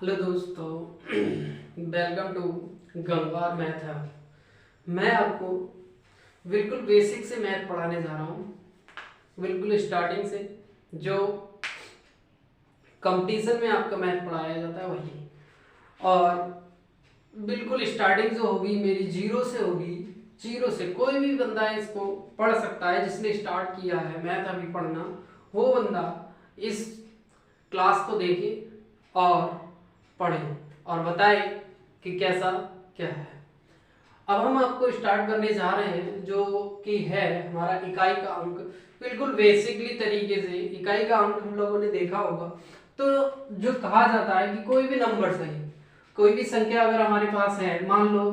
Hello दोस्तों, welcome to Gangwar math है। मैं आपको बिल्कुल बेसिक से मैथ पढ़ाने जा रहा हूँ, बिल्कुल स्टार्टिंग से जो कंपटीशन में आपका मैथ पढ़ाया जाता है वही। और बिल्कुल स्टार्टिंग जो होगी मेरी जीरो से होगी। जीरो से कोई भी बंदा इसको पढ़ सकता है, जिसने स्टार्ट किया है मैथ अभी पढ़ना, वो बंदा इस क्लास को देखे और पढ़े और बताए कि कैसा क्या है। अब हम आपको स्टार्ट करने जा रहे हैं जो कि है हमारा इकाई का अंक। बिल्कुल बेसिकली तरीके से इकाई का अंक हम लोगों ने देखा होगा। तो जो कहा जाता है कि कोई भी नंबर सही, कोई भी संख्या अगर हमारे पास है, मान लो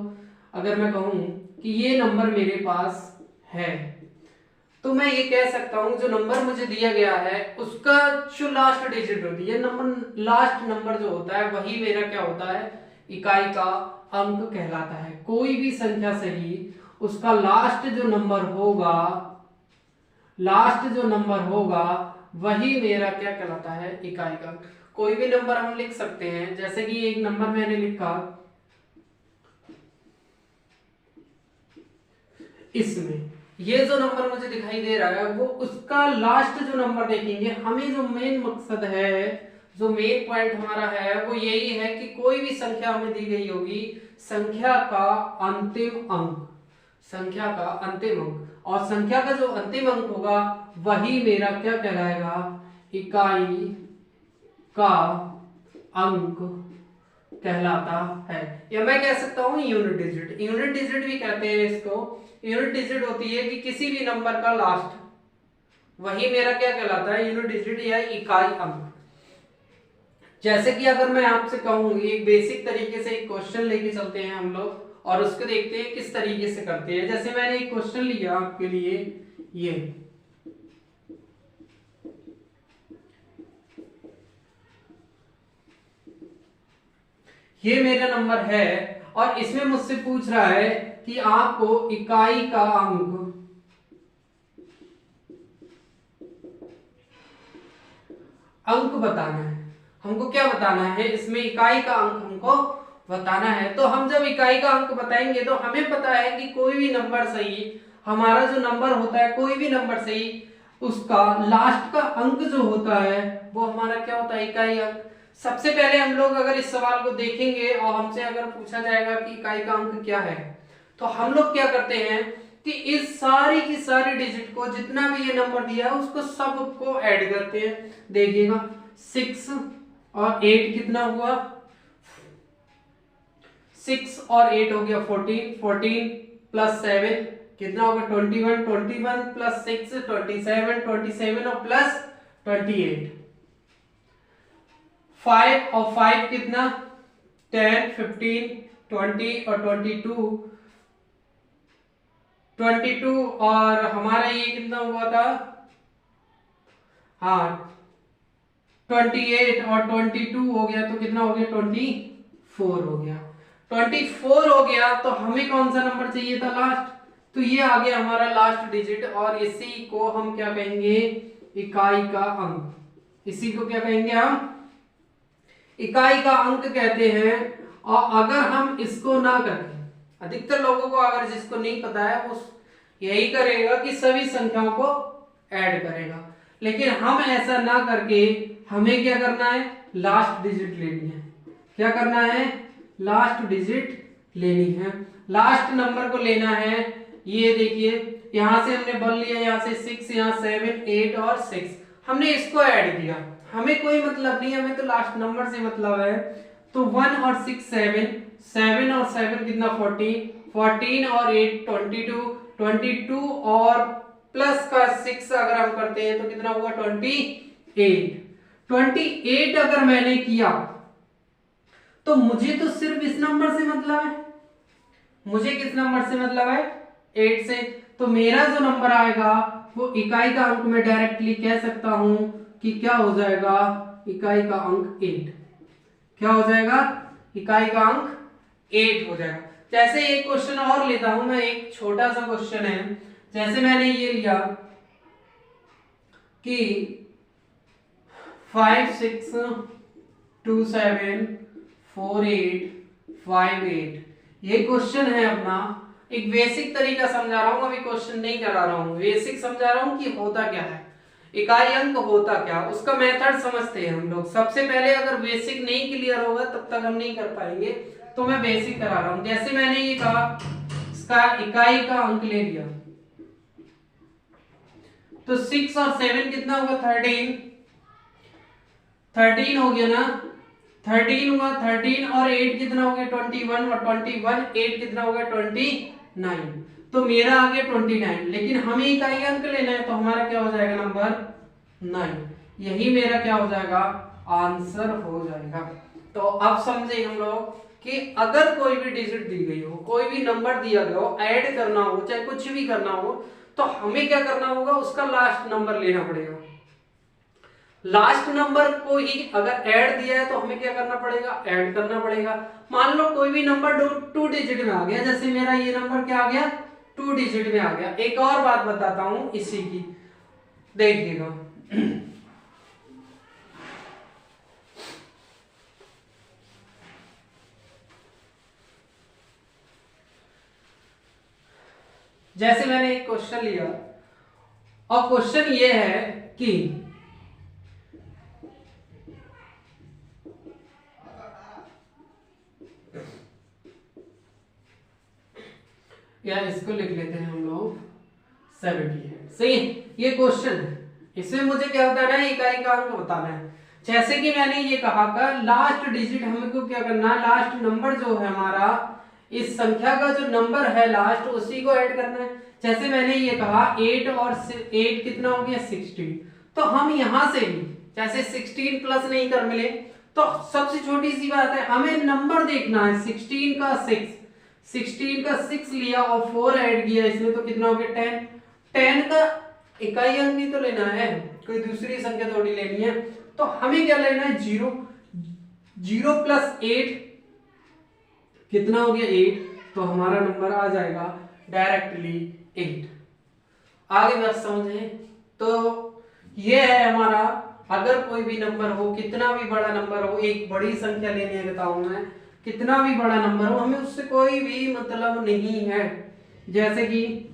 अगर मैं कहूँ कि ये नंबर मेरे पास है, तो मैं ये कह सकता हूँ जो नंबर मुझे दिया गया है उसका जो लास्ट डिजिट होती है, नंबर लास्ट नंबर जो होता है वही मेरा क्या होता है, इकाई का अंक कहलाता है। कोई भी संख्या सही, उसका लास्ट जो नंबर होगा, लास्ट जो नंबर होगा वही मेरा क्या कहलाता है, इकाई का। कोई भी नंबर हम लिख सकते हैं, जैसे कि एक नंबर मैंने लिखा इसमें, ये जो नंबर मुझे दिखाई दे रहा है वो उसका लास्ट जो नंबर देखेंगे। हमें जो मेन मकसद है, जो मेन पॉइंट हमारा है वो यही है कि कोई भी संख्या हमें दी गई होगी, संख्या का अंतिम अंक, संख्या का अंतिम अंक, और संख्या का जो अंतिम अंक होगा वही मेरा क्या कहलाएगा, इकाई का अंक कहलाता है। या मैं कह सकता हूं यूनिट डिजिट, यूनिट डिजिट भी कहते हैं इसको। यूनिट डिजिट होती है कि किसी भी नंबर का लास्ट, वही मेरा क्या कहलाता है, यूनिट डिजिट या इकाई अंक। जैसे कि अगर मैं आपसे कहूं, एक बेसिक तरीके से एक क्वेश्चन लेके चलते हैं हम लोग और उसको देखते हैं किस तरीके से करते हैं। जैसे मैंने एक क्वेश्चन लिया आपके लिए, ये मेरा नंबर है और इसमें मुझसे पूछ रहा है कि आपको इकाई का अंक, अंक बताना है। हमको क्या बताना है, इसमें इकाई का अंक हमको बताना है। तो हम जब इकाई का अंक बताएंगे तो हमें पता है कि कोई भी नंबर सही, हमारा जो नंबर होता है कोई भी नंबर सही, उसका लास्ट का अंक जो होता है वो हमारा क्या होता है, इकाई अंक। सबसे पहले हम लोग अगर इस सवाल को देखेंगे और हमसे अगर पूछा जाएगा कि इकाई का अंक क्या है, तो हम लोग क्या करते हैं कि इस सारी की सारी डिजिट को, जितना भी ये नंबर दिया है उसको सबको ऐड करते हैं। देखिएगा 6 और 8 कितना हुआ, 6 और 8 हो गया 14, 14 प्लस 7 कितना होगा 21, 21 प्लस 6 27, 27 और प्लस 28, 5 और 5 कितना 10, 15, 20 और 22, 22 और हमारा ये कितना हुआ था, हाँ 28 और 22 हो गया तो कितना हो गया 24 हो गया। 24 हो गया तो हमें कौन सा नंबर चाहिए था, लास्ट, तो ये आ गया हमारा लास्ट डिजिट और इसी को हम क्या कहेंगे, इकाई का अंक। इसी को क्या कहेंगे हम, इकाई का अंक कहते हैं। और अगर हम इसको ना करें, अधिकतर लोगों को अगर जिसको नहीं पता है वो यही करेगा कि सभी संख्याओं को ऐड करेगा, लेकिन हम ऐसा ना करके हमें क्या करना है, लास्ट डिजिट लेनी है। क्या करना है, लास्ट डिजिट लेनी है, लास्ट नंबर को लेना है। ये देखिए यहां से हमने बोल लिया, यहां से 6, यहां 7, 8 और 6 हमने इसको ऐड किया। हमें कोई मतलब नहीं, हमें तो लास्ट नंबर से मतलब है। तो 1 और 6 7, 7 और 7 कितना 14, 14 और 8 22, 22 और प्लस का 6 अगर हम करते हैं तो कितना हुआ 28, 28 अगर मैंने किया तो मुझे तो सिर्फ इस नंबर से मतलब है, मुझे किस नंबर से मतलब है, 8 से। तो मेरा जो नंबर आएगा वो इकाई का अंक में डायरेक्टली कह सकता हूं कि क्या हो जाएगा, इकाई का अंक 8। क्या हो जाएगा, इकाई का अंक 8 हो जाएगा। जैसे एक क्वेश्चन और लेता हूं मैं, एक छोटा सा क्वेश्चन है। जैसे मैंने ये लिया कि 5 6 2 7 4858। ये क्वेश्चन है अपना। एक बेसिक तरीका समझा रहा हूँ, अभी क्वेश्चन नहीं करा रहा हूँ, बेसिक समझा रहा हूँ कि होता क्या है, इकाई अंक होता क्या, उसका मेथड समझते हैं हम लोग। सबसे पहले अगर बेसिक नहीं क्लियर होगा तब तक हम नहीं कर पाएंगे, तो मैं बेसिक करा रहा हूँ। जैसे मैंने ये कहा इसका इकाई का अंक ले लिया, तो 6 और 7 कितना होगा 13 हो गया ना, 13 हुआ, 13 और 8 कितना हो गया 21, और 21 8 कितना हो गया 29, तो मेरा आ गया 29। लेकिन हमें इकाई अंक लेना है, तो हमारा क्या हो जाएगा नंबर 9, यही मेरा क्या हो जाएगा आंसर हो जाएगा। तो अब समझे हम लोग कि अगर कोई भी डिजिट दी गई हो, कोई भी नंबर दिया गया हो, ऐड करना हो, चाहे कुछ भी करना हो, तो हमें क्या करना होगा, उसका लास्ट नंबर लेना पड़ेगा। लास्ट नंबर को ही अगर ऐड दिया है तो हमें क्या करना पड़ेगा, ऐड करना पड़ेगा। मान लो कोई भी नंबर 2 डिजिट में आ गया, जैसे मेरा ये नंबर क्या आ गया 2 डिजिट में आ गया। एक और बात बताता हूं इसी की, देखिएगा। जैसे मैंने एक क्वेश्चन लिया, और क्वेश्चन ये है कि या इसको लिख लेते हैं हम लोग 70 सही है। ये क्वेश्चन है, इसमें मुझे क्या बताना है, इकाई का अंक बताना है। जैसे कि मैंने ये कहा का लास्ट डिजिट हमको क्या करना है, लास्ट नंबर जो है हमारा, इस संख्या का जो नंबर है लास्ट, उसी को ऐड करना है। जैसे मैंने ये कहा 8 और 8 कितना हो गया 16, तो हम यहां से भी जैसे 16 प्लस नहीं कर मिले, तो सबसे छोटी सी बात है, हमें नंबर देखना है। 16 का 6 लिया और 4 ऐड किया इसमें, तो कितना हो गया 10। 10 का इकाई अंक ही तो लेना है, कोई दूसरी संख्या थोड़ी लेनी है। तो हमें क्या लेना है 0 प्लस 8 कितना हो गया 8, तो हमारा नंबर आ जाएगा डायरेक्टली 8। आगे बात समझे, तो ये है हमारा, अगर कोई भी नंबर हो, कितना भी बड़ा नंबर हो, एक बड़ी संख्या लेने बताऊं मैं, कितना भी बड़ा नंबर हो, हमें उससे कोई भी मतलब नहीं है। जैसे कि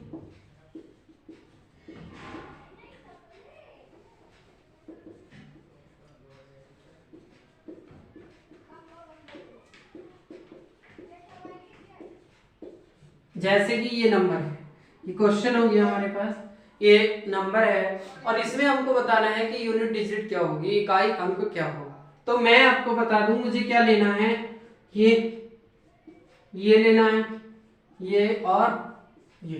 ये नंबर है, ये क्वेश्चन हो गया हमारे पास, ये नंबर है और इसमें हमको बताना है कि यूनिट डिजिट क्या होगी, इकाई अंक क्या होगा। तो मैं आपको बता दूं मुझे क्या लेना है, ये लेना है, ये और ये।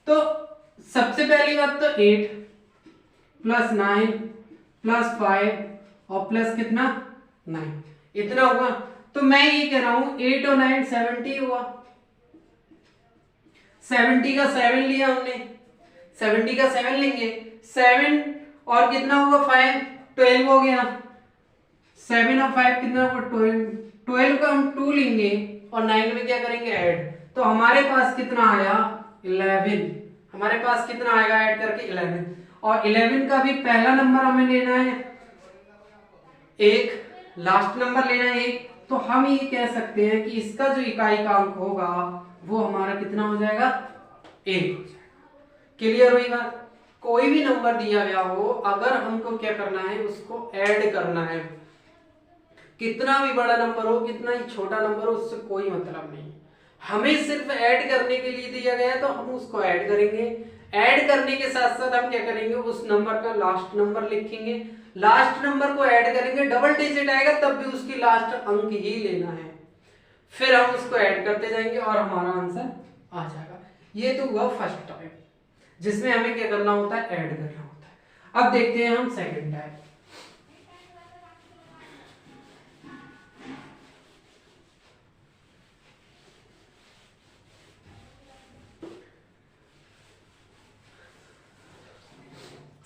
तो सबसे पहली बात तो 8 प्लस 9 प्लस 5 और प्लस कितना 9, इतना होगा। तो मैं ये कह रहा हूं 8 और 9 70 हुआ, 70 का 7 लिया हमने, 70 का 7 लेंगे, 7 और कितना होगा 5 12 हो गया, 7 और 5 कितना होगा 12, 12 का हम 2 लेंगे और 9 में क्या करेंगे ऐड, तो हमारे पास कितना आया 11, हमारे पास कितना आएगा ऐड करके 11। और 11 का भी पहला नंबर हमें लेना है 1, लास्ट नंबर लेना है 1, तो हम ये कह सकते हैं कि इसका जो इकाई का अंक होगा वो हमारा कितना हो जाएगा 1 हो जाएगा। क्लियर हुई बात। कोई भी नंबर दिया गया हो, अगर हमको क्या करना है उसको ऐड करना है, कितना भी बड़ा नंबर हो कितना ही छोटा नंबर हो उससे कोई मतलब नहीं, हमें सिर्फ ऐड करने के लिए दिया गया है तो हम उसको ऐड करेंगे। ऐड करने के साथ साथ हम क्या करेंगे उस नंबर का लास्ट नंबर लिखेंगे, लास्ट नंबर को ऐड करेंगे, डबल डिजिट आएगा तब भी उसकी लास्ट अंक ही लेना है, फिर हम उसको ऐड करते जाएंगे और हमारा आंसर आ जाएगा। ये तो हुआ फर्स्ट टाइप जिसमें हमें क्या करना होता है ऐड करना होता है। अब देखते हैं हम सेकंड टाइप।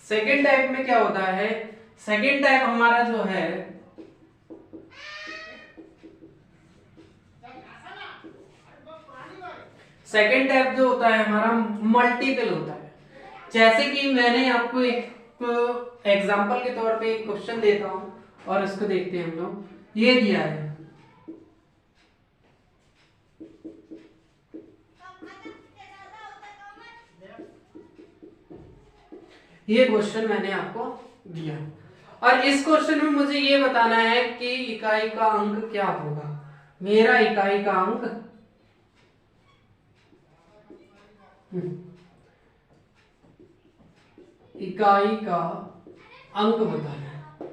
सेकेंड टाइप में क्या होता है, सेकेंड टाइप हमारा जो है सेकेंड टाइप जो होता है हमारा मल्टीपल होता है। जैसे कि मैंने आपको एक एग्जांपल के तौर पे एक क्वेश्चन देता हूं और इसको देखते हैं हम लोग। ये दिया है ये क्वेश्चन मैंने आपको दिया और इस क्वेश्चन में मुझे ये बताना है कि इकाई का अंक क्या होगा। मेरा इकाई का अंक इकाई का अंक बताना है,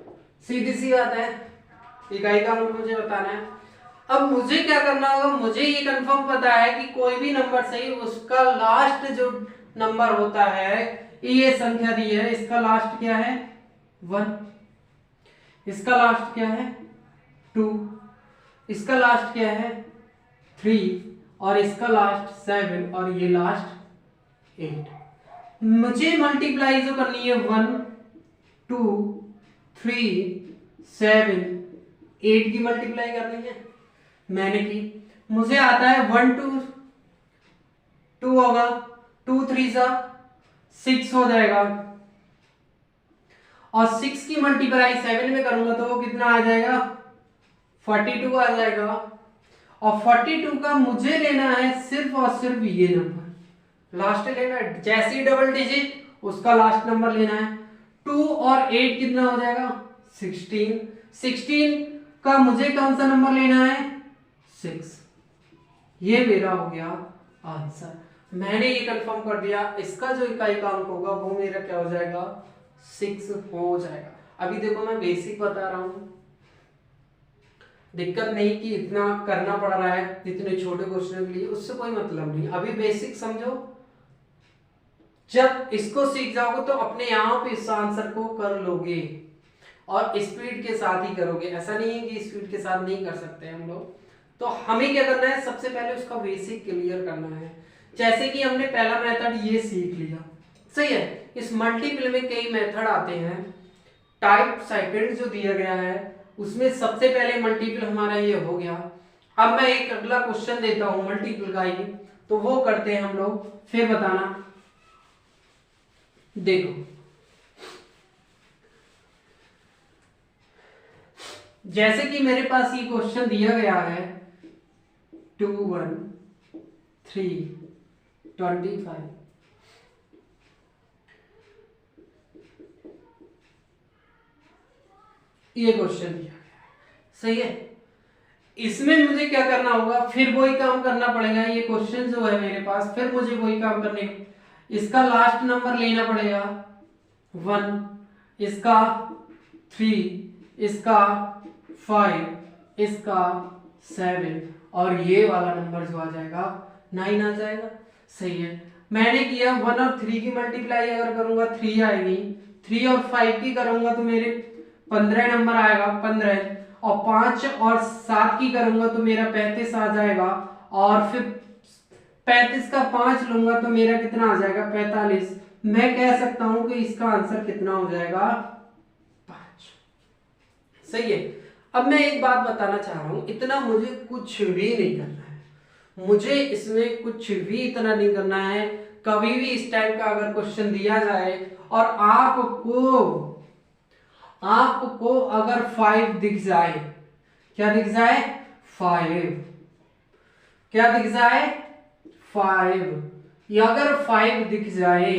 सीधी सी बात है, इकाई का अंक मुझे बताना है। अब मुझे क्या करना होगा, मुझे ये कंफर्म पता है कि कोई भी नंबर सही उसका लास्ट जो नंबर होता है, ये संख्या दी है, इसका लास्ट क्या है 1, इसका लास्ट क्या है 2, इसका लास्ट क्या है 3 और इसका लास्ट 7 और ये लास्ट 8। मुझे मल्टीप्लाई जो करनी है 1 2 3 7 8 की मल्टीप्लाई करनी है, मैंने की। मुझे आता है 1 2 होगा, 2 3 6 हो जाएगा और 6 की मल्टीप्लाई 7 में करूंगा तो वो कितना आ जाएगा 42 आ जाएगा। और 42 का मुझे लेना है सिर्फ और सिर्फ ये नंबर लास्ट लेना है, जैसे ही डबल डिजिट उसका लास्ट नंबर लेना है। 2 और 8 कितना हो जाएगा 16, 16 का मुझे कौन सा नंबर लेना है 6। ये मेरा हो गया आंसर, मैंने ये कंफर्म कर दिया। इसका जो इकाई का अंक होगा वो मेरा क्या हो जाएगा 6 हो जाएगा। अभी देखो मैं बेसिक बता रहा हूं, दिक्कत नहीं कि इतना करना पड़ रहा है इतने छोटे क्वेश्चन के लिए, उससे कोई मतलब नहीं। अभी बेसिक समझो, जब इसको सीख जाओगे तो अपने आप इस आंसर को कर लोगे और स्पीड के साथ ही करोगे। ऐसा नहीं है कि स्पीड के साथ नहीं कर सकते हम लोग। तो हमें क्या करना है, सबसे पहले उसका बेसिक क्लियर करना है। जैसे कि हमने पहला मेथड ये सीख लिया, सही है। इस मल्टीपल में कई मेथड आते हैं, टाइप सेकंड जो दिया गया है उसमें सबसे पहले मल्टीपल हमारा ये हो गया। अब मैं एक अगला क्वेश्चन देता हूं मल्टीपल का ही, तो वो करते हैं हम लोग, फिर बताना। देखो जैसे कि मेरे पास ये क्वेश्चन दिया गया है 2 1 3 25, ये क्वेश्चन दिया गया है, सही है। इसमें मुझे क्या करना होगा, फिर वही काम करना पड़ेगा। ये क्वेश्चन जो है मेरे पास, फिर मुझे वही काम करने, इसका लास्ट नंबर लेना पड़ेगा 1, इसका 3, इसका 5, इसका 7 और ये वाला नंबर जो आ जाएगा 9 आ जाएगा, सही है। मैंने किया 1 और 3 की मल्टीप्लाई अगर करूंगा 3 आएगी, 3 और 5 की करूंगा तो मेरे 15 नंबर आएगा 15, और 5 और 7 की करूंगा तो मेरा 35 आ जाएगा, और फिर 35 का 5 लूंगा तो मेरा कितना आ जाएगा 45। मैं कह सकता हूं कि इसका आंसर कितना हो जाएगा 5, सही है। अब मैं एक बात बताना चाह रहा हूं, इतना मुझे कुछ भी नहीं करना है, मुझे इसमें कुछ भी इतना नहीं करना है। कभी भी इस टाइप का अगर क्वेश्चन दिया जाए और आपको अगर 5 दिख जाए, क्या दिख जाए 5, क्या दिख जाए 5, या अगर 5 दिख जाए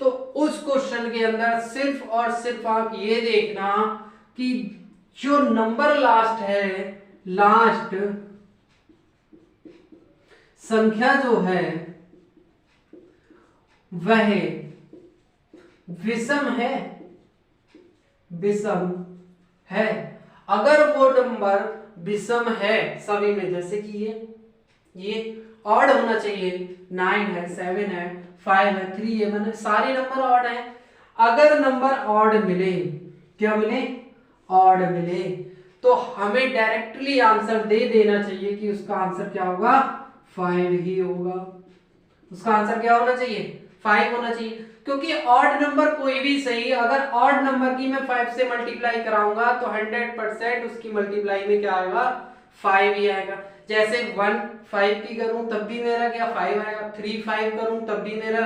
तो उस क्वेश्चन के अंदर सिर्फ और सिर्फ आप ये देखना कि जो नंबर लास्ट है, लास्ट संख्या जो है वह विषम है, विषम है। अगर वो नंबर विषम है सभी में, जैसे कि ये ऑड होना चाहिए, 9 है 7 है 5 है 3 है, मैंने सारे नंबर ऑड है। अगर नंबर ऑड मिले, क्या मिले ऑड मिले, तो हमें डायरेक्टली आंसर दे देना चाहिए कि उसका आंसर क्या होगा 5 ही होगा। उसका आंसर क्या होना चाहिए 5 होना चाहिए, क्योंकि ऑड नंबर कोई भी सही, अगर ऑड नंबर की मैं 5 से मल्टीप्लाई कराऊंगा तो 100% उसकी मल्टीप्लाई में क्या आएगा 5 ही आएगा। जैसे 1 5 की करूं तब भी मेरा क्या 5 आएगा, 3 5 करूं तब भी मेरा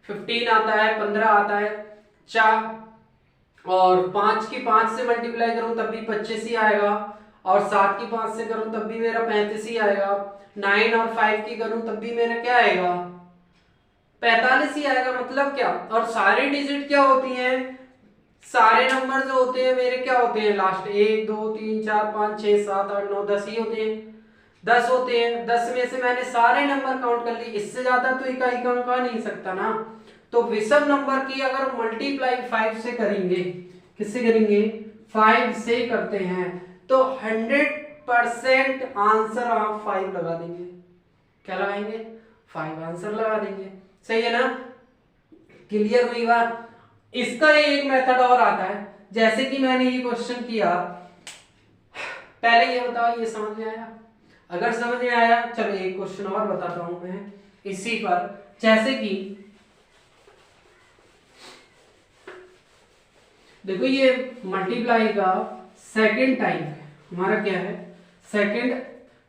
15 आता है, 15 आता है, 4 और 5 की 5 से मल्टीप्लाई करूं तब भी 25 ही आएगा, और 7 की 5 से करूं तब भी मेरा 35 ही आएगा, 9 और 5 की करूं तब भी मेरा क्या आएगा 45 ही आएगा, मतलब क्या, और सारी डिजिट क्या होती हैं, सारे नंबर जो होते हैं मेरे क्या होते हैं लास्ट, 1 2 3 4 5 6 7 8 9 10 ही होते हैं, 10 होते हैं। 10 में से मैंने सारे नंबर काउंट कर लिए, इससे ज्यादा तो इकाई का अंक आ नहीं सकता ना। तो विषम नंबर की अगर मल्टीप्लाई 5 से करेंगे, किससे करेंगे, 5 से करते हैं, तो 100% आंसर आप 5 लगा देंगे। क्या लगाएंगे, 5 आंसर लगा देंगे। सही है ना, क्लियर हुई बात। इसका एक मेथड और आता है, जैसे कि मैंने ये क्वेश्चन किया, पहले ये बताओ ये समझ में आया, अगर समझ में आया चलो एक क्वेश्चन और बताता हूं मैं इसी पर। जैसे कि देखो ये मल्टीप्लाई का सेकंड टाइप है, हमारा क्या है, सेकंड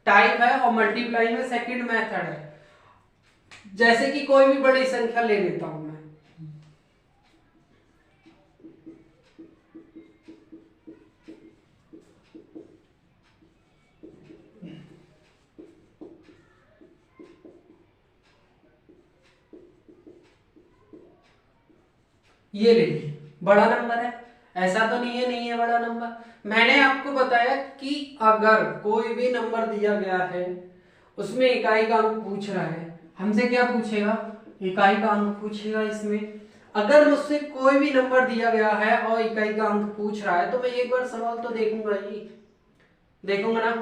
टाइप है, और मल्टीप्लाई में सेकंड मेथड है। जैसे कि कोई भी बड़ी संख्या ले लेता हूं मैं, ये ले लीजिए, बड़ा नंबर है, ऐसा तो नहीं है बड़ा नंबर। मैंने आपको बताया कि अगर कोई भी नंबर दिया गया है, उसमें इकाई का अंक पूछ रहा है, हमसे क्या पूछेगा, इकाई का अंक पूछेगा। इसमें अगर मुझसे कोई भी नंबर दिया गया है और इकाई का अंक पूछ रहा है, तो मैं एक बार सवाल तो देखूंगा ही, देखूंगा ना।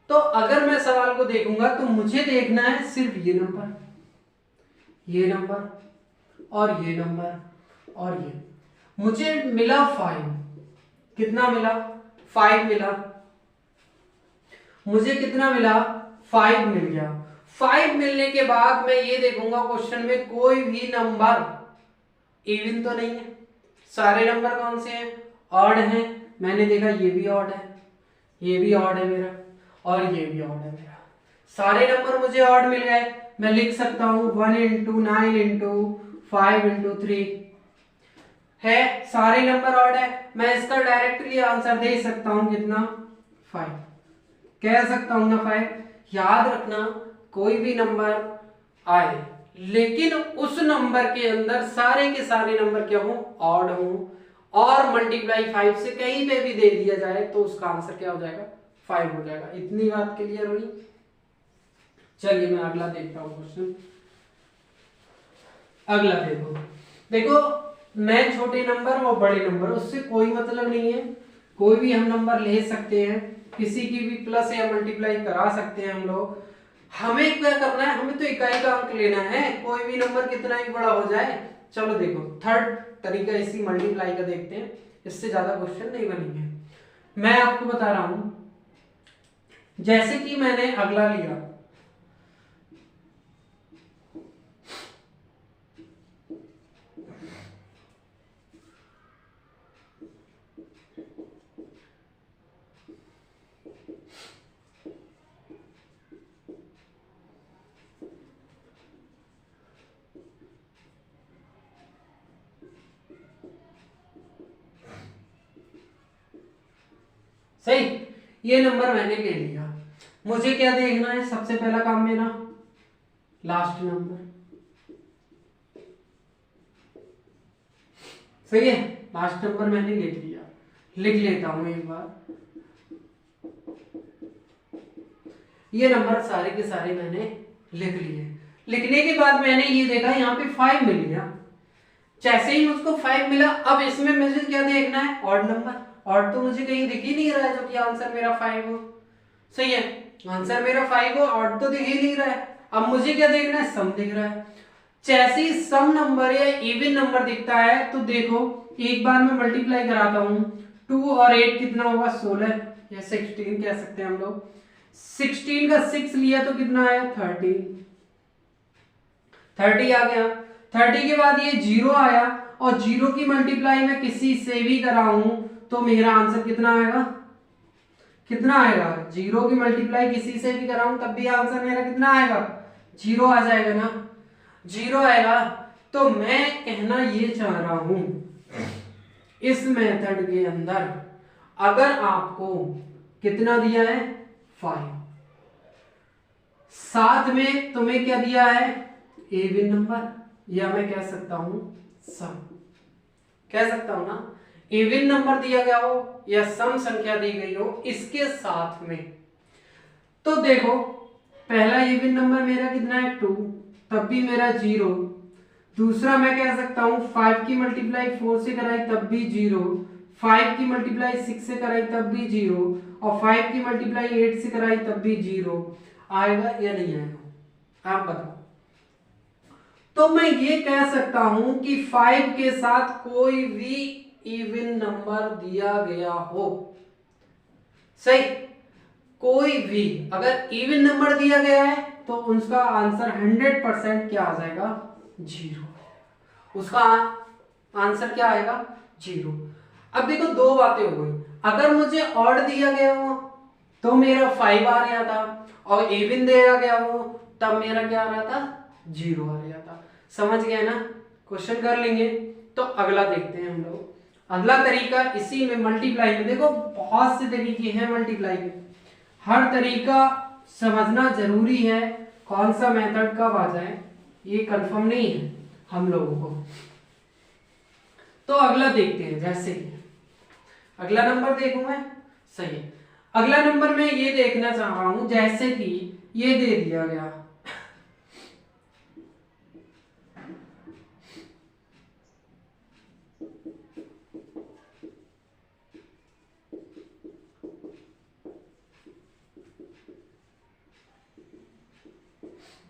तो अगर मैं सवाल को देखूंगा तो मुझे देखना है सिर्फ ये नंबर, ये नंबर और ये नंबर और ये। मुझे मिला 5, कितना मिला, 5 मिला, मुझे कितना मिला, 5 मिल गया। 5 मिलने के बाद मैं ये देखूंगा क्वेश्चन में कोई भी नंबर इवन तो नहीं है, सारे नंबर कौन से हैं, ऑड हैं। मैंने देखा ये भी ऑड है, ये भी ऑड है मेरा, और ये भी ऑड है मेरा, सारे नंबर मुझे ऑड मिल गए। मैं लिख सकता हूं 1 इंटू 9 इंटू 5 इंटू 3 है, सारे नंबर ऑड है। मैं इसका डायरेक्टली आंसर दे सकता हूं कितना, 5 कह सकता हूं ना 5। याद रखना कोई भी नंबर आए लेकिन उस नंबर के अंदर सारे के सारे नंबर क्या हो, ऑड हो, और मल्टीप्लाई 5 से कहीं पे भी दे दिया जाए तो उसका आंसर क्या हो जाएगा, 5 हो जाएगा। इतनी बात क्लियर हुई। चलिए मैं अगला देखता हूं क्वेश्चन। अगला देखो, देखो मैं छोटे नंबर वो बड़े नंबर, उससे कोई मतलब नहीं है, कोई भी हम नंबर ले सकते हैं, किसी की भी प्लस या मल्टीप्लाई करा सकते हैं हम लोग। हमें क्या करना है, हमें तो इकाई का अंक लेना है, कोई भी नंबर कितना ही बड़ा हो जाए। चलो देखो थर्ड तरीका इसी मल्टीप्लाई का देखते हैं, इससे ज्यादा क्वेश्चन नहीं बनेंगे। मैं आपको बता रहा हूं, जैसे कि मैंने अगला लिया, सही, ये नंबर मैंने ले लिया। मुझे क्या देखना है, सबसे पहला काम मेरा लास्ट नंबर, सही है, लास्ट नंबर मैंने लिख लिया। लिख लेता हूं एक बार, ये नंबर सारे के सारे मैंने लिख लिए। लिखने के बाद मैंने ये देखा यहाँ पे 5 मिल गया। जैसे ही मुझको 5 मिला, अब इसमें मुझे क्या देखना है, ऑड नंबर। ऑड तो मुझे कहीं दिख ही नहीं रहा है, जबकि आंसर मेरा 5 हो। सही है, आंसर मेरा 5 हो, ऑड तो दिख ही नहीं रहा है। अब मुझे क्या देखना है, सम दिख रहा है। जैसे ही सम नंबर या इवन नंबर दिखता है तो देखो एक बार मैं मल्टीप्लाई कराता हूं, 2 और 8 कितना होगा, 16 या 16 कह सकते हैं हम लोग। 16 का 6 लिया तो कितना आया, 30 आ गया। 30 के बाद ये 0 आया, और 0 की मल्टीप्लाई मैं किसी से भी कराऊं तो मेरा आंसर कितना आएगा, कितना आएगा, 0 की मल्टीप्लाई किसी से भी कराऊं तब भी आंसर मेरा कितना आएगा, 0 आ जाएगा ना, 0 आएगा। तो मैं कहना ये चाह रहा हूं, इस मेथड के अंदर अगर आपको कितना दिया है, 5, साथ में तुम्हें क्या दिया है, इवन नंबर, या मैं कह सकता हूं सम, कह सकता हूं ना, इवन नंबर दिया गया हो या सम संख्या दी गई हो इसके साथ में। तो देखो पहला इवन नंबर मेरा कितना है 2, तब भी मेरा 0। दूसरा मैं कह सकता हूं 5 की मल्टीप्लाई 4 से कराई तब भी 0, 5 की मल्टीप्लाई 6 से कराई तब भी 0, और 5 की मल्टीप्लाई 8 से कराई तब भी 0। आएगा या नहीं आएगा आप बताओ। तो मैं ये कह सकता हूं कि 5 के साथ कोई भी इवन नंबर दिया गया हो, सही, कोई भी अगर इवन नंबर दिया गया है तो उसका आंसर 100% क्या आ जाएगा 0, उसका आंसर क्या आएगा 0। अब देखो दो बातें हो गई, अगर मुझे ऑड दिया गया हो तो मेरा 5 आ रहा था, और इवन दिया गया हो तब मेरा क्या आ रहा था 0 आ रहा था। समझ गए ना, क्वेश्चन कर लेंगे। तो अगला देखते हैं हम लोग, अगला तरीका इसी में मल्टीप्लाई में, देखो बहुत से तरीके हैं मल्टीप्लाई में, हर तरीका समझना जरूरी है, कौन सा मेथड कब आ जाए ये कंफर्म नहीं है हम लोगों को। तो अगला देखते हैं, जैसे अगला नंबर देखूं मैं, सही है। अगला नंबर मैं ये देखना चाह रहा हूं, जैसे कि ये दे दिया गया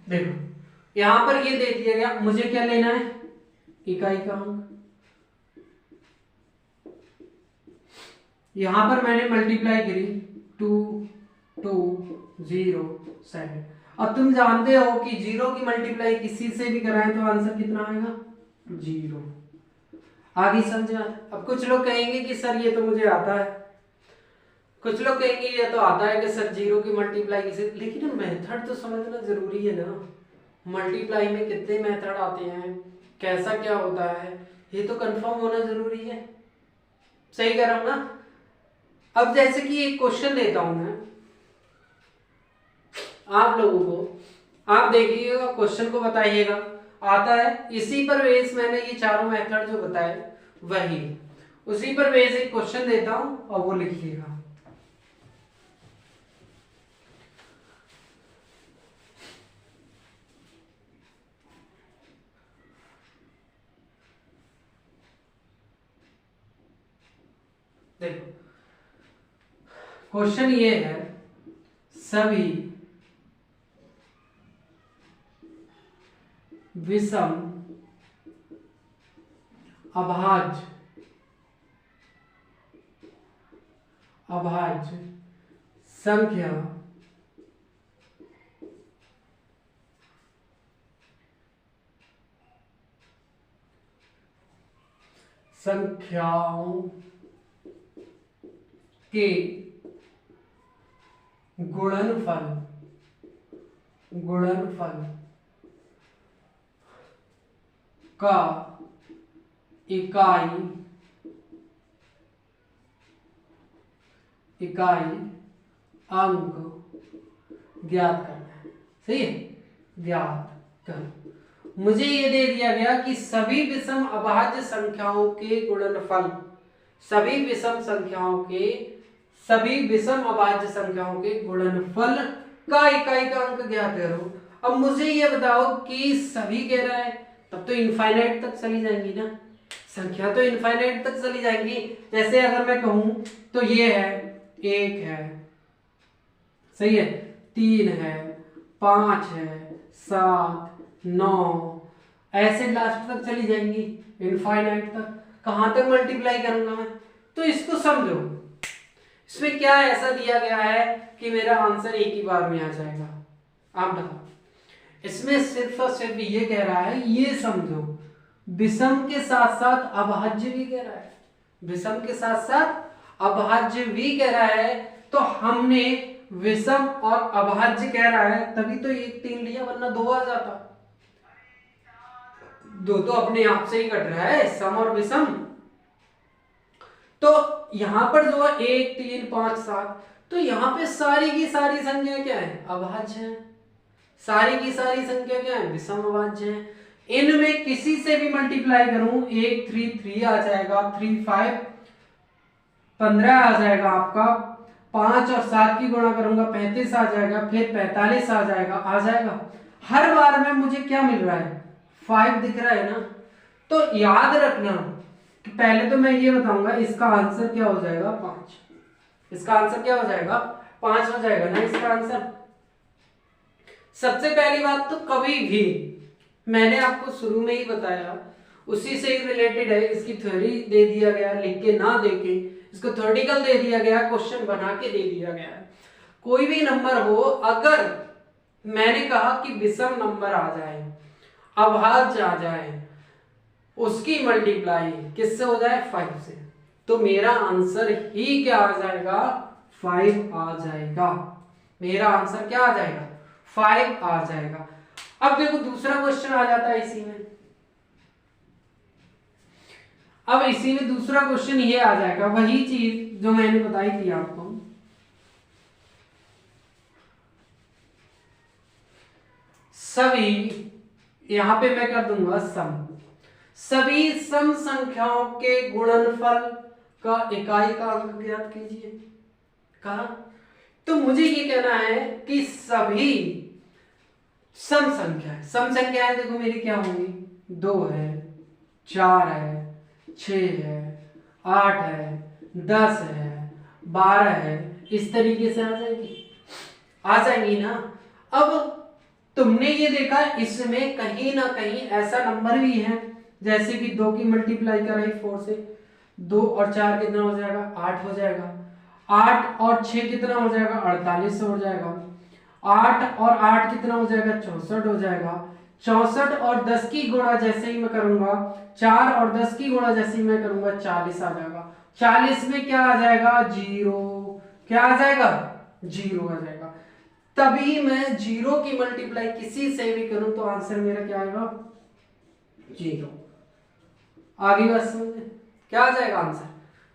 देखो यहां पर ये दे दिया गया, मुझे क्या लेना है इकाई का अंक। यहां पर मैंने मल्टीप्लाई करी 2 2 0 7। अब तुम जानते हो कि 0 की मल्टीप्लाई किसी से भी कराएं तो आंसर कितना आएगा 0। आगे समझ में। अब कुछ लोग कहेंगे कि सर ये तो मुझे आता है, कुछ लोग कहेंगे ये तो आता है कि सर 0 की मल्टीप्लाई किसी, लेकिन मेथड तो समझना जरूरी है ना। मल्टीप्लाई में कितने मेथड आते हैं, कैसा क्या होता है, ये तो कंफर्म होना जरूरी है। सही कर रहा हूं ना। अब जैसे कि एक क्वेश्चन देता हूं मैं आप लोगों को, आप देखिएगा क्वेश्चन को बताइएगा आता है, इसी पर बेस मैंने ये चारों मेथड जो बताए वही, उसी पर बेस एक क्वेश्चन देता हूं और वो लिखिएगा। देखो क्वेश्चन ये है, सभी विषम अभाज्य संख्या संख्याओं के गुणनफल का इकाई अंक ज्ञात करना है। सही है, ज्ञात कर। मुझे ये दे दिया गया कि सभी विषम अभाज्य संख्याओं के गुणनफल, सभी विषम अभाज्य संख्याओं के गुणनफल का इकाई का अंक ज्ञात करो। अब मुझे ये बताओ कि सभी कह रहा है, तब तो इनफाइनाइट तक चली जाएंगी ना, संख्या तो इनफाइनाइट तक चली जाएंगी। जैसे अगर मैं कहूं तो ये है 1 है, सही है, 3 है, 5 है, 7 9, ऐसे लास्ट तक चली जाएंगी इनफाइनाइट तक। कहां तक मल्टीप्लाई करूंगा मैं, तो इसको समझो, इसमें क्या ऐसा दिया गया है कि मेरा आंसर एक ही बार में आ जाएगा। आप बताओ, इसमें सिर्फ और सिर्फ ये कह रहा है, ये समझो, विषम के साथ साथ अभाज्य भी कह रहा है, विषम के साथ साथ अभाज्य भी कह रहा है। तो हमने विषम और अभाज्य कह रहा है तभी तो 1 3 लिया, वरना 2 आ जाता। 2 तो अपने आप से ही कट रहा है, सम और विषम। तो यहां पर जो है 1 3 5 7, तो यहां पे सारी की सारी संख्या क्या है अभाज्य है, सारी की सारी संख्या क्या है विषम अभाज्य है। इनमें किसी से भी मल्टीप्लाई करूं, 1 3 3 आ जाएगा, 3 5 15 आ जाएगा आपका, 5 और 7 की गुणा करूंगा 35 आ जाएगा, फिर 45 आ जाएगा। हर बार में मुझे क्या मिल रहा है, 5 दिख रहा है ना। तो याद रखना कि पहले तो मैं ये बताऊंगा इसका आंसर क्या हो जाएगा, 5। इसका आंसर क्या हो जाएगा, 5 हो जाएगा ना इसका आंसर। सबसे पहली बात तो कभी भी मैंने आपको शुरू में ही बताया, उसी से ही रिलेटेड है, इसकी थ्योरी दे दिया गया, लिख के ना देके इसको थ्योरेटिकल दे दिया गया, क्वेश्चन बना के दे दिया गया है। कोई भी नंबर हो, अगर मैंने कहा कि विषम नंबर आ जाए, अभाज्य आ जाए, उसकी मल्टीप्लाई किससे हो जाए, 5 से, तो मेरा आंसर ही क्या आ जाएगा, 5 आ जाएगा। मेरा आंसर क्या आ जाएगा, 5 आ जाएगा। अब देखो दूसरा क्वेश्चन आ जाता है इसी में। अब इसी में दूसरा क्वेश्चन ये आ जाएगा, वही चीज जो मैंने बताई थी आपको। सभी, यहां पे मैं कर दूंगा सम, सभी सम संख्याओं के गुणनफल का इकाई का अंक ज्ञात कीजिए। कहा, तो मुझे ये कहना है कि सभी सम संख्याएं देखो मेरी क्या होंगी, 2 है, 4 है, 6 है, 8 है, 10 है, 12 है, इस तरीके से आ जाएंगी ना। अब तुमने ये देखा इसमें कहीं ना कहीं ऐसा नंबर भी है, जैसे कि 2 की मल्टीप्लाई कराई 4 से, 2 और 4 कितना हो जाएगा, 8 हो जाएगा, 8 और 6 कितना हो जाएगा, 48 हो जाएगा, 8 और 8 कितना हो जाएगा, 64 हो जाएगा, 64 और 10 की गुणा जैसे ही मैं करूंगा, 4 और 10 की गुणा जैसे ही मैं करूंगा, 40 आ जाएगा। 40 में क्या आ जाएगा, 0, क्या आ जाएगा, 0 आ जाएगा। तभी मैं 0 की मल्टीप्लाई किसी से भी करूं तो आंसर मेरा क्या आएगा, 0। आगे बात समझे, क्या आ जाएगा आंसर,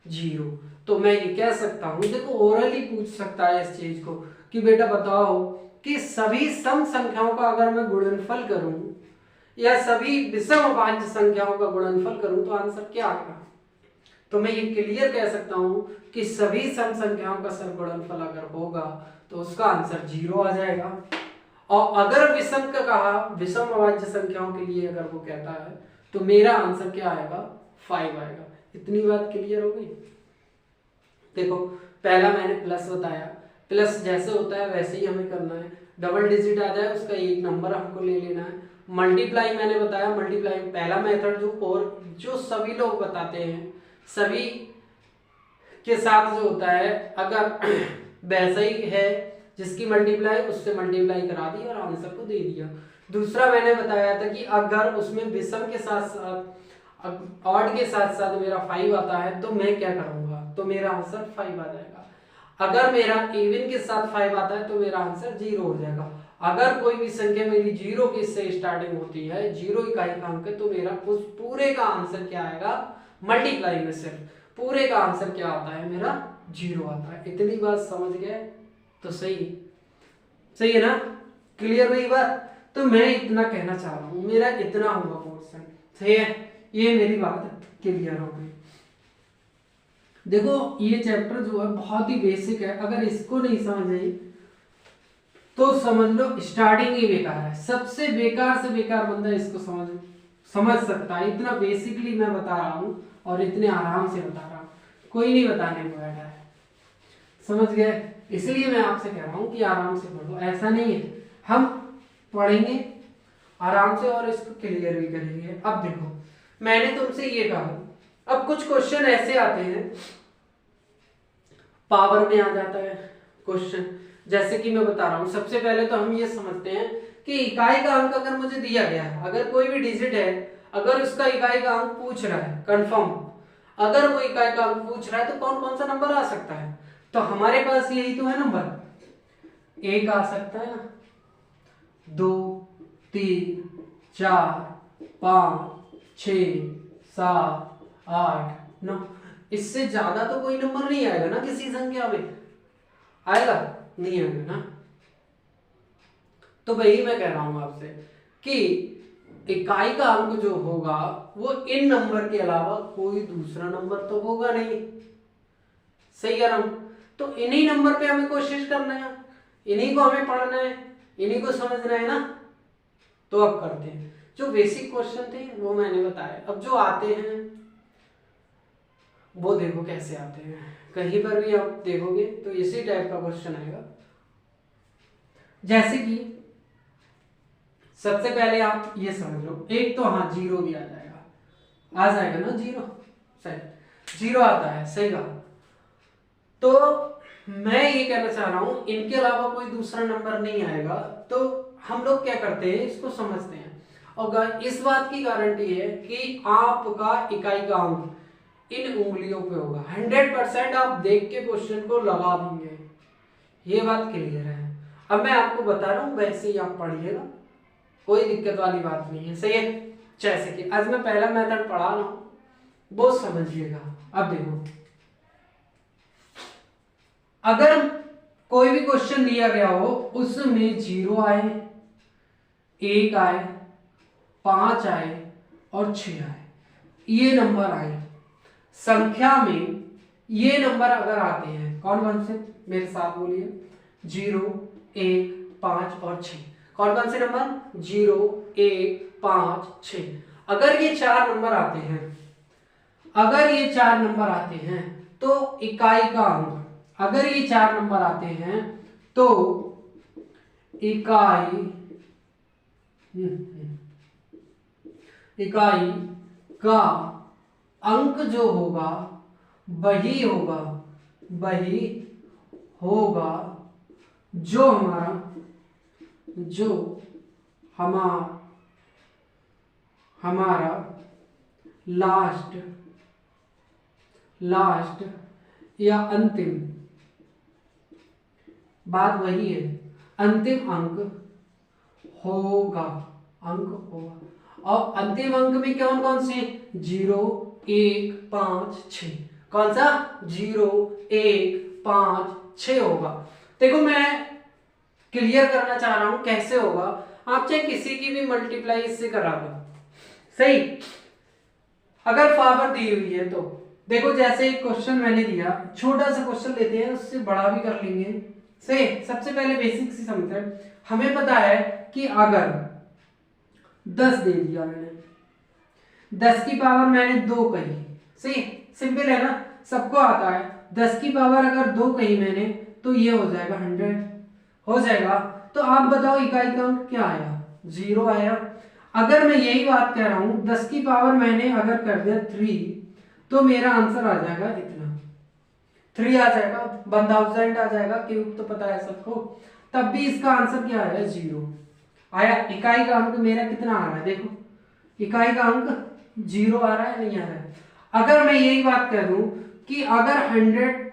0। तो मैं ये कह सकता हूं, देखो ओरली पूछ सकता है इस चीज को कि बेटा बताओ कि सभी सम संख्याओं का अगर मैं गुणनफल करूं या सभी विषम अभाज्य संख्याओं का गुणनफल करूं तो आंसर क्या आएगा। तो मैं ये क्लियर कह सकता हूं कि सभी सम संख्याओं का सरगुणनफल अगर होगा तो उसका आंसर 0 आ जाएगा। और अगर विषम का कहा, विषम अभाज्य संख्याओं के लिए अगर वो कहता है तो मेरा आंसर क्या आएगा, 5 आएगा। इतनी बात क्लियर हो गई। देखो पहला मैंने प्लस बताया, प्लस जैसे होता है वैसे ही हमें करना है, डबल डिजिट आ जाए उसका एक नंबर हमको ले लेना है। मल्टीप्लाई मैंने बताया, मल्टीप्लाई पहला मेथड जो सभी लोग बताते हैं, सभी के साथ जो होता है, अगर वैसा ही है जिसकी मल्टीप्लाई उससे मल्टीप्लाई करा दी और आंसर को दे दिया। दूसरा मैंने बताया था कि अगर उसमें विषम के साथ साथ ऑड के साथ साथ मेरा 5 आता है तो मैं क्या करूंगा, तो मेरा आंसर 5 आ जाएगा। अगर मेरा इवन के साथ 5 आता है तो मेरा आंसर 0 हो जाएगा। अगर कोई भी संख्या मेरी 0 की से स्टार्टिंग होती है, 0 इकाई का अंक है, तो मेरा उस पूरे का आंसर क्या आएगा, मल्टीप्लाई में सिर्फ पूरे का आंसर क्या आता है, मेरा 0 आता है। इतनी बात समझ गए तो सही है ना, क्लियर हुई बात। तो मैं इतना कहना चाह रहा हूं, मेरा इतना होगा पोर्शन, सही है, ये मेरी बात क्लियर हो गई। देखो ये चैप्टर जो है बहुत ही बेसिक है, अगर इसको नहीं समझ आई तो समझ लो स्टार्टिंग ही बेकार है। सबसे बेकार से बेकार बंदा इसको समझ सकता है। इतना बेसिकली मैं बता रहा हूं और इतने आराम से बता रहा हूं, कोई नहीं बताने को बैठा है, समझ गए। इसलिए मैं आपसे कह रहा हूं कि आराम से पढ़ो, ऐसा नहीं है हम पढ़ेंगे आराम से और इसको क्लियर भी करेंगे। अब देखो मैंने तुमसे ये कहा, अब कुछ क्वेश्चन ऐसे आते हैं, पावर में आ जाता है क्वेश्चन, जैसे कि मैं बता रहा हूं। सबसे पहले तो हम ये समझते हैं कि इकाई का अंक अगर मुझे दिया गया है, अगर कोई भी डिजिट है, अगर उसका इकाई का अंक पूछ रहा है कंफर्म, अगर वो इकाई का अंक पूछ रहा है तो कौन कौन सा नंबर आ सकता है, तो हमारे पास यही तो है नंबर, 1 आ सकता है ना, 2 3 4 5 6 7 8 9, इससे ज्यादा तो कोई नंबर नहीं आएगा ना किसी संख्या में, आएगा नहीं आएगा ना। तो वही मैं कह रहा हूं आपसे कि इकाई का अंक जो होगा वो इन नंबर के अलावा कोई दूसरा नंबर तो होगा नहीं, सही है हम। तो इन्हीं नंबर पे हमें कोशिश करना है, इन्हीं को हमें पढ़ना है, इन्हीं को समझना है ना। तो अब करते हैं, जो बेसिक क्वेश्चन थे वो मैंने बताया। अब जो आते हैं वो देखो कैसे आते हैं, कहीं पर भी आप देखोगे तो इसी टाइप का क्वेश्चन आएगा। जैसे कि सबसे पहले आप ये समझ लो, एक तो हाँ जीरो भी आ जाएगा ना, जीरो, सही, जीरो आता है, सही कहा। तो मैं ये कहना चाह रहा हूं इनके अलावा कोई दूसरा नंबर नहीं आएगा। तो हम लोग क्या करते हैं, इसको समझते हैं। और इस बात की गारंटी है कि आपका इकाई का अंक इन उंगलियों पे होगा, 100% आप देख के क्वेश्चन को लगा देंगे, ये बात क्लियर है। अब मैं आपको बता रहा हूं, वैसे ही आप पढ़िएगा, कोई दिक्कत वाली बात नहीं है, सही है। जैसे कि आज मैं पहला मेथड पढ़ा रहा हूं, वो समझिएगा। अब देखो, अगर कोई भी क्वेश्चन दिया गया हो उसमें 0 आए, 1 आए, 5 आए और 6 आए, ये नंबर आए संख्या में, ये नंबर अगर आते हैं कौन कौन से, मेरे साथ बोलिए, 0, 1, 5 और 6। कौन कौन से नंबर, 0, 1, 5, 6। अगर ये 4 नंबर आते हैं, अगर ये 4 नंबर आते हैं तो इकाई का अंक, अगर ये 4 नंबर आते हैं तो इकाई का अंक जो होगा वही होगा जो हमारा लास्ट या अंतिम, बात वही है, अंतिम अंक होगा। और अंतिम अंक में कौन कौन से, 0, 1, 5, 6। कौन सा, 0, 1, 5, 6 होगा। देखो मैं क्लियर करना चाह रहा हूं कैसे होगा, आप चाहे किसी की भी मल्टीप्लाई इससे करा दो, सही। अगर पावर दी हुई है तो देखो, जैसे एक क्वेश्चन मैंने दिया, छोटा सा क्वेश्चन लेते हैं, उससे बड़ा भी कर लेंगे, सही। सबसे पहले बेसिक से समझते हैं। हमें पता है कि अगर 10 दे दिया मैंने, 10 की पावर मैंने 2 कही, सही, सिंपल है ना, सबको आता है। 10 की पावर अगर 2 कही मैंने तो ये हो जाएगा 100, हो जाएगा। तो आप बताओ इकाई का अंक क्या आया, 0 आया। अगर मैं यही बात कह रहा हूं, 10 की पावर मैंने अगर कर दिया 3 तो मेरा आंसर आ जाएगा इतना, 3 आ जाएगा, 1000 आ जाएगा, क्यूब तो पता है सबको। तब भी इसका आंसर क्या आया, 0 आया। इकाई का अंक मेरा कितना आ रहा है, देखो इकाई का अंक 0 आ रहा है, नहीं आ रहा है। अगर मैं यही बात कह दूं कि अगर 100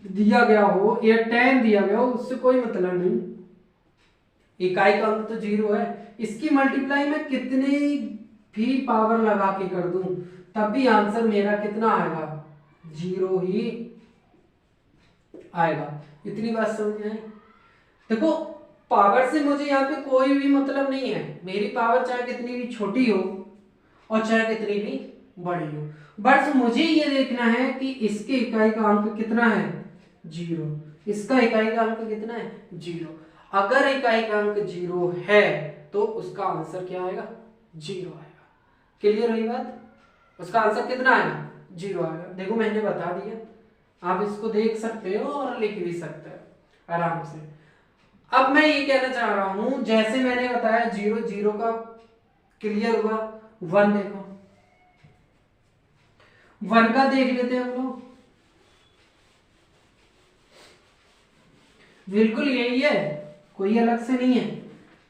दिया गया हो या 10 दिया गया हो, उससे कोई मतलब नहीं, इकाई का अंक तो 0 है। इसकी मल्टीप्लाई मैं कितनी भी पावर लगा के कर दूं तब भी आंसर मेरा कितना आएगा, 0 ही आएगा। इतनी बात समझ में आई। देखो पावर से मुझे यहाँ पे कोई भी मतलब नहीं है, मेरी पावर चाहे कितनी भी छोटी हो और चाहे कितनी भी बड़ी हो, बस मुझे ये देखना है कि इसके इकाई का अंक कितना है, 0। इसका इकाई का अंक कितना है, 0। अगर इकाई का अंक 0 है तो उसका आंसर क्या आएगा, 0 आएगा। क्लियर हुई बात, उसका आंसर कितना आएगा, 0 आएगा। देखो मैंने बता दिया, आप इसको देख सकते हो और लिख भी सकते हो आराम से। अब मैं ये कहना चाह रहा हूं, जैसे मैंने बताया 0, 0 का क्लियर हुआ। 1 देखो, 1 का देख लेते हैं हम लोग, बिल्कुल यही है, कोई अलग से नहीं है,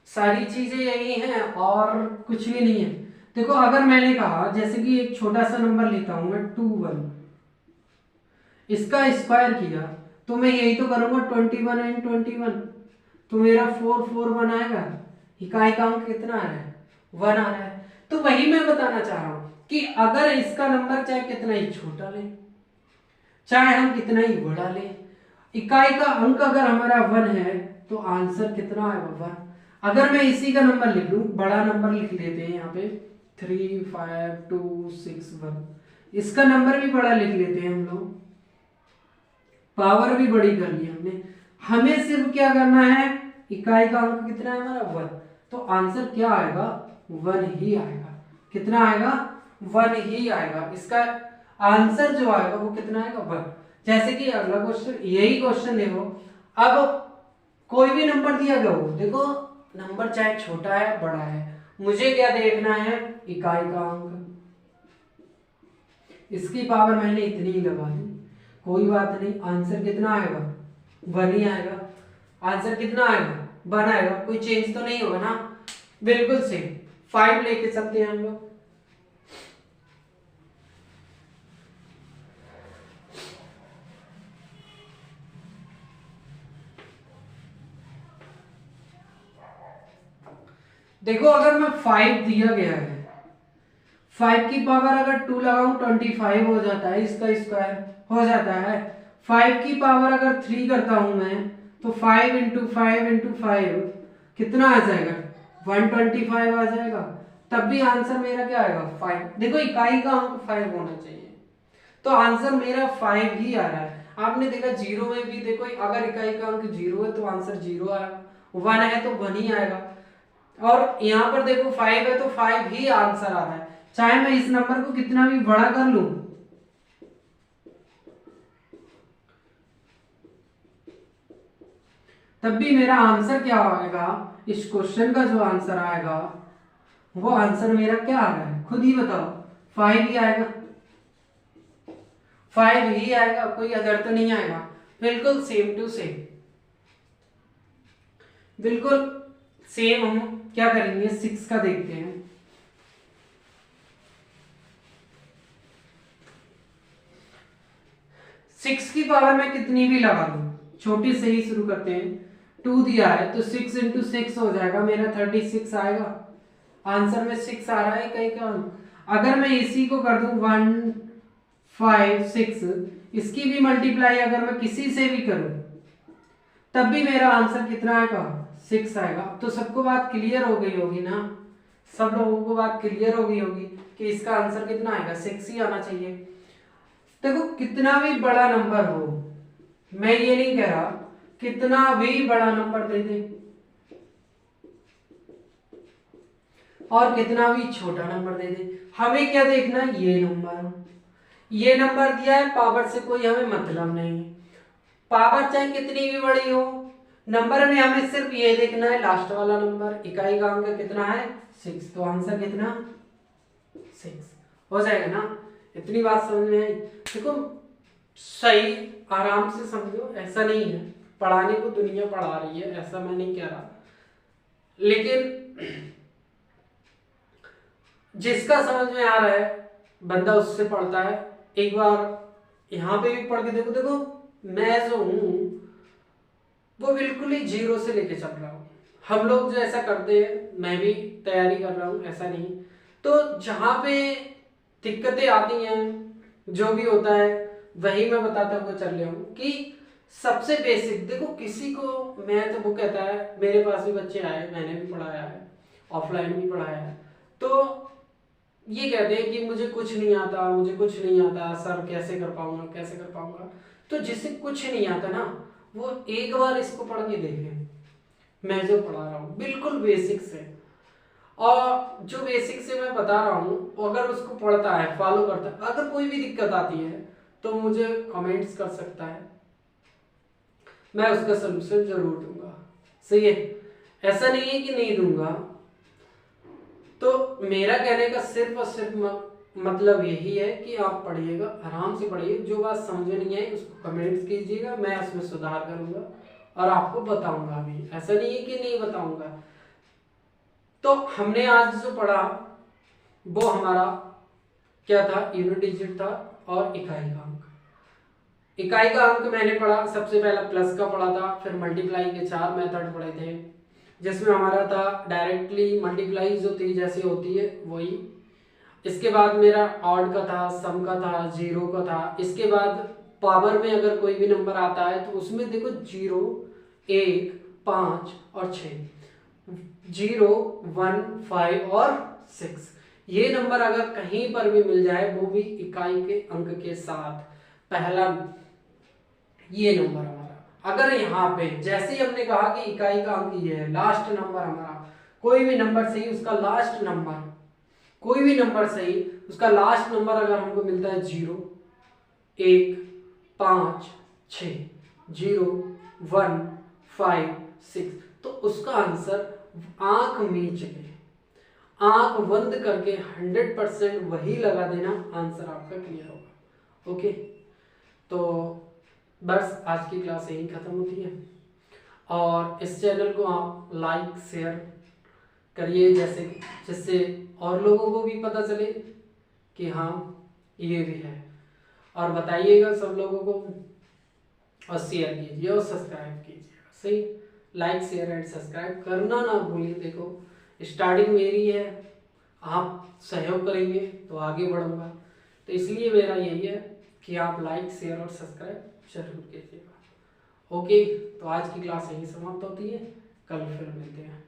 सारी चीजें यही हैं और कुछ भी नहीं है। देखो अगर मैंने कहा, जैसे कि एक छोटा सा नंबर लेता हूं मैं 21, इसका स्क्वायर किया तो मैं यही तो करूंगा, 21 एंड 21, तो मेरा 441 आएगा। इकाई का अंक कितना आ रहा है, 1 आ रहा है। तो वही मैं बताना चाह रहा हूं कि अगर इसका नंबर चाहे कितना ही छोटा ले, चाहे हम कितना ही बड़ा ले, इकाई का अंक अगर हमारा 1 है तो आंसर कितना आएगा, 1। अगर मैं इसी का नंबर लिख लूं, बड़ा नंबर लिख लेते हैं यहाँ पे 3 5 2 6 1, इसका नंबर भी बड़ा लिख लेते हैं हम लोग, पावर भी बड़ी कर ली हमने। हमें सिर्फ क्या करना है, इकाई का अंक कितना है हमारा 1, तो आंसर क्या आएगा 1 ही आएगा। कितना आएगा 1 ही आएगा। इसका आंसर जो आएगा वो कितना आएगा 1। जैसे कि अगला क्वेश्चन, यही क्वेश्चन देखो, अब कोई भी नंबर दिया गया हो, देखो नंबर चाहे छोटा है बड़ा है, मुझे क्या देखना है, इकाई का अंक। इसकी पावर मैंने इतनी ही लगा दी, कोई बात नहीं, आंसर कितना आएगा 1 ही आएगा। आंसर कितना आएगा 1 आएगा, कोई चेंज तो नहीं होगा ना, बिल्कुल सेम। 5 लेके चलते हैं हम लोग। देखो अगर मैं 5 दिया गया है, 5 की पावर अगर 2 लगाऊं 25 हो जाता है, इसका स्क्वायर हो जाता है। 5 की पावर अगर 3 करता हूं मैं, तो 5 इंटू 5 इंटू 5 कितना आ जाएगा 125 आ जाएगा। तब भी आंसर मेरा क्या आएगा 5। देखो इकाई का अंक 5 होना चाहिए, तो आंसर मेरा 5 ही आ रहा है। आपने देखा जीरो में भी, देखो अगर इकाई का अंक 0 है तो आंसर 0 आएगा, 1 है तो 1 ही आएगा। और यहाँ पर देखो 5 है तो 5 ही आंसर आ रहा है, चाहे मैं इस नंबर को कितना भी बड़ा कर लूं, तब भी मेरा आंसर क्या आएगा, इस क्वेश्चन का जो आंसर आएगा वो आंसर मेरा क्या आ रहा है, खुद ही बताओ, 5 ही आएगा। 5 ही आएगा, कोई अदर तो नहीं आएगा। बिल्कुल सेम टू सेम, बिल्कुल सेम। हम क्या करेंगे 6 का देखते हैं। 6 की पावर में कितनी भी लगा लूं, छोटी से ही शुरू करते हैं। 2 दिया है तो 6 इंटू 6 हो जाएगा, मेरा 36 आएगा। आंसर में 6 आ रहा है कहीं का। अगर मैं इसी को कर दूं 1 5 6, इसकी भी मल्टीप्लाई अगर मैं किसी से भी करूं, तब भी मेरा आंसर कितना आएगा 6 आएगा। तो सबको बात क्लियर हो गई होगी ना, सब लोगों को बात क्लियर हो गई होगी कि इसका आंसर कितना आएगा 6 ही आना चाहिए। देखो कितना भी बड़ा नंबर हो, मैं ये नहीं कह रहा कितना भी बड़ा नंबर दे दे और कितना भी छोटा नंबर दे दे, हमें क्या देखना है, ये नंबर दिया है, पावर से कोई हमें मतलब नहीं। पावर चाहे कितनी भी बड़ी हो, नंबर में हमें सिर्फ ये देखना है लास्ट वाला नंबर। इकाई का अंक कितना है 6, तो आंसर कितना 6 हो जाएगा ना। इतनी बात समझ में आई। देखो सही आराम से समझो, ऐसा नहीं है पढ़ाने को दुनिया पढ़ा रही है, ऐसा मैं नहीं कह रहा, लेकिन जिसका समझ में आ रहा है बंदा उससे पढ़ता है। एक बार यहाँ पे भी पढ़ के देखो, देखो मैं जो हूँ वो बिल्कुल ही 0 से लेके चल रहा हूँ। हम लोग जो ऐसा करते हैं, मैं भी तैयारी कर रहा हूँ, ऐसा नहीं। तो जहाँ पे दिक्कतें आती हैं, जो भी होता है वही मैं बताता हुआ चल रहा हूँ कि सबसे बेसिक देखो, किसी को मैं तो वो कहता है, मेरे पास भी बच्चे आए, मैंने भी पढ़ाया है, ऑफलाइन भी पढ़ाया है, तो ये कहते हैं कि मुझे कुछ नहीं आता, मुझे कुछ नहीं आता सर, कैसे कर पाऊंगा, कैसे कर पाऊंगा। तो जिसे कुछ नहीं आता ना, वो एक बार इसको पढ़ के देखे, मैं जो पढ़ा रहा हूँ बिल्कुल बेसिक से, और जो बेसिक से मैं बता रहा हूँ अगर उसको पढ़ता है, फॉलो करता है, अगर कोई भी दिक्कत आती है तो मुझे कमेंट्स कर सकता है, मैं उसका सलूशन जरूर दूंगा। सही है, ऐसा नहीं है कि नहीं दूंगा। तो मेरा कहने का सिर्फ और सिर्फ मतलब यही है कि आप पढ़िएगा, आराम से पढ़िए, जो बात समझ में नहीं आई उसको कमेंट्स कीजिएगा, मैं उसमें सुधार करूंगा और आपको बताऊंगा भी, ऐसा नहीं है कि नहीं बताऊंगा। तो हमने आज जो पढ़ा वो हमारा क्या था, यूनिट डिजिट था और इकाई का अंक। इकाई का अंक मैंने पढ़ा, सबसे पहला प्लस का पढ़ा था, फिर मल्टीप्लाई के 4 मेथड पढ़े थे, जिसमें हमारा था डायरेक्टली मल्टीप्लाई जो थी जैसे होती है वही। इसके बाद मेरा ऑड का था, सम का था, जीरो का था। इसके बाद पावर में अगर कोई भी नंबर आता है तो उसमें देखो 0, 1, 5 और 6, 0, 1, 5 और 6। ये नंबर अगर कहीं पर भी मिल जाए, वो भी इकाई के अंक के साथ, पहला ये नंबर हमारा, अगर यहाँ पे जैसे ही हमने कहा कि इकाई का अंक ये है, लास्ट नंबर हमारा, कोई भी नंबर सही उसका लास्ट नंबर, कोई भी नंबर सही उसका लास्ट नंबर अगर हमको मिलता है 0, 1, 5, 6, 0, 1, 5, 6, तो उसका आंसर आंख मीच के, आंख बंद करके 100% वही लगा देना, आंसर आपका क्लियर होगा। ओके, तो बस आज की क्लास यही खत्म होती है, और इस चैनल को आप लाइक शेयर करिए, जिससे और लोगों को भी पता चले कि हाँ ये भी है, और बताइएगा सब लोगों को, और शेयर कीजिए और सब्सक्राइब कीजिएगा। सही, लाइक शेयर एंड सब्सक्राइब करना ना भूलिए। देखो स्टार्टिंग मेरी है, आप सहयोग करेंगे तो आगे बढ़ूंगा, तो इसलिए मेरा यही है कि आप लाइक शेयर और सब्सक्राइब जरूर कीजिएगा। ओके, तो आज की क्लास यही समाप्त होती है, कल फिर मिलते हैं।